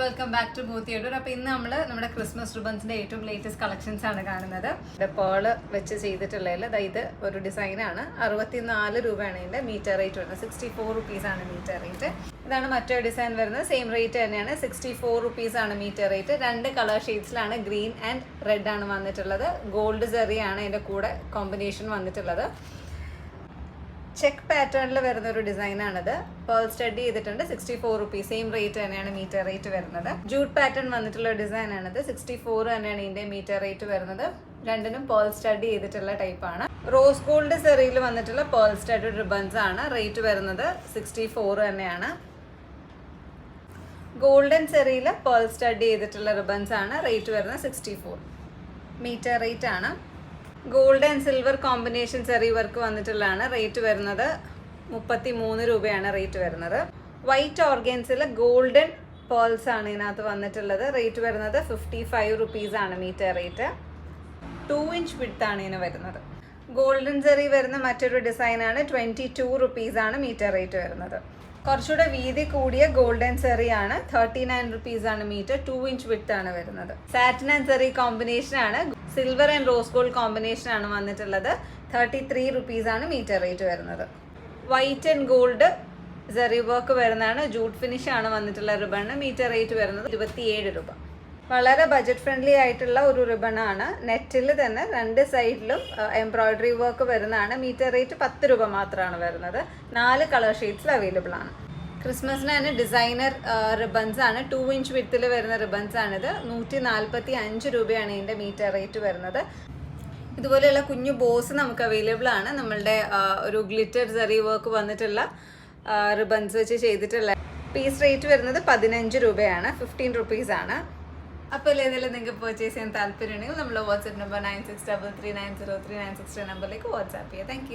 Welcome back to ബൂത്തിയോടൂർ. അപ്പോൾ ഇന്ന് നമ്മൾ നമ്മുടെ ക്രിസ്മസ് റിബൺസിൻ്റെ ഏറ്റവും ലേറ്റസ്റ്റ് കളക്ഷൻസ് ആണ് കാണുന്നത്. പേള് വെച്ച് ചെയ്തിട്ടുള്ളതിൽ ഇത് ഒരു ഡിസൈനാണ്. 64 രൂപയാണ് ഇതിൻ്റെ മീറ്റർ റേറ്റ് വരുന്നത്. 64 റുപ്പീസാണ് മീറ്റർ റേറ്റ്. ഇതാണ് മറ്റൊരു ഡിസൈൻ വരുന്നത്. സെയിം റേറ്റ് തന്നെയാണ്, 64 റുപ്പീസാണ് മീറ്റർ റേറ്റ്. 2 കളർ ഷെയ്ഡ്സിലാണ്, ഗ്രീൻ ആൻഡ് റെഡ് ആണ് വന്നിട്ടുള്ളത്. ഗോൾഡ് സെറിയാണ് ഇതിൻ്റെ കൂടെ കോമ്പിനേഷൻ വന്നിട്ടുള്ളത്. ചെക്ക് പാറ്റേണിൽ വരുന്ന ഒരു ഡിസൈനാണിത്. പേൾ സ്റ്റഡി ചെയ്തിട്ടുണ്ട്. 64 റുപ്പീസ്, സെയിം റേറ്റ് തന്നെയാണ് മീറ്റർ റേറ്റ് വരുന്നത്. ജൂട്ട് പാറ്റേൺ വന്നിട്ടുള്ള ഡിസൈനാണിത്. 64 തന്നെയാണ് ഇതിന്റെ മീറ്റർ റേറ്റ് വരുന്നത്. രണ്ടിനും പേൾ സ്റ്റഡി ചെയ്തിട്ടുള്ള ടൈപ്പാണ്. റോസ് ഗോൾഡ് സെറിയിൽ വന്നിട്ടുള്ള പേൾ സ്റ്റഡി റിബൺസ് ആണ്. റേറ്റ് വരുന്നത് 64 തന്നെയാണ്. ഗോൾഡൻ സെറിയിൽ പേൾ സ്റ്റഡി ചെയ്തിട്ടുള്ള റിബൺസ് ആണ്. റേറ്റ് വരുന്നത് 64 മീറ്റർ റേറ്റ് ആണ്. ഗോൾഡ് ആൻഡ് സിൽവർ കോമ്പിനേഷൻ സെറി വർക്ക് വന്നിട്ടുള്ളതാണ്. റേറ്റ് വരുന്നത് 33 രൂപയാണ് റേറ്റ് വരുന്നത്. വൈറ്റ് ഓർഗൻസിൽ ഗോൾഡൻ പേൾസ് ആണ് ഇതിനകത്ത് വന്നിട്ടുള്ളത്. റേറ്റ് വരുന്നത് 55 റുപ്പീസാണ് മീറ്റർ റേറ്റ്. 2 ഇഞ്ച് വിഡ്ത്ത് ആണ് ഇതിന് വരുന്നത്. ഗോൾഡൻ സെറി വരുന്ന മറ്റൊരു ഡിസൈനാണ്. 22 റുപ്പീസാണ് മീറ്റർ റേറ്റ് വരുന്നത്. കുറച്ചുകൂടെ വീതി കൂടിയ ഗോൾഡൻ സെറി ആണ്. 39 റുപ്പീസാണ് മീറ്റർ. 2 ഇഞ്ച് വിഡ്ത്ത് ആണ് വരുന്നത്. സാറ്റിൻ ആൻഡ് സെറി കോമ്പിനേഷൻ ആണ്. Silver and rose gold combination ആണ് വന്നിട്ടുള്ളത്. 33 റുപ്പീസാണ് മീറ്റർ റേറ്റ് വരുന്നത്. വൈറ്റ് ആൻഡ് ഗോൾഡ് സെറി വർക്ക് വരുന്നതാണ്. ജൂട്ട് ഫിനിഷ് ആണ് വന്നിട്ടുള്ള റിബണ്. മീറ്റർ റേറ്റ് വരുന്നത് 27 രൂപ. വളരെ ബജറ്റ് ഫ്രണ്ട്ലി ആയിട്ടുള്ള ഒരു റിബണാണ്. നെറ്റിൽ തന്നെ 2 സൈഡിലും എംബ്രോയിഡറി വർക്ക് വരുന്നതാണ്. മീറ്റർ റേറ്റ് 10 രൂപ മാത്രമാണ് വരുന്നത്. 4 കളർ ഷെയ്ഡ്സിൽ അവൈലബിൾ ആണ്. ക്രിസ്മസിന് തന്നെ ഡിസൈനർ റിബൺസ് ആണ്. 2 ഇഞ്ച് വിഡ്ത്തിൽ വരുന്ന റിബൺസ് ആണിത്. 145 രൂപയാണ് ഇതിൻ്റെ മീറ്റർ റേറ്റ് വരുന്നത്. ഇതുപോലെയുള്ള കുഞ്ഞു ബോസ് നമുക്ക് അവൈലബിൾ ആണ്. നമ്മളുടെ ഒരു ഗ്ലിറ്റർ സെറി വർക്ക് വന്നിട്ടുള്ള റിബൺസ് വെച്ച് ചെയ്തിട്ടുള്ള പീസ് റേറ്റ് വരുന്നത് 15 രൂപയാണ്. 15 റുപ്പീസാണ്. അപ്പോൾ ഏതെങ്കിലും നിങ്ങൾക്ക് പർച്ചേസ് ചെയ്യാൻ താല്പര്യമുണ്ടെങ്കിൽ നമ്മൾ വാട്സ്ആപ്പ് നമ്പർ 9633903963 നമ്പറിലേക്ക് വാട്സ്ആപ്പ് ചെയ്യുക. താങ്ക്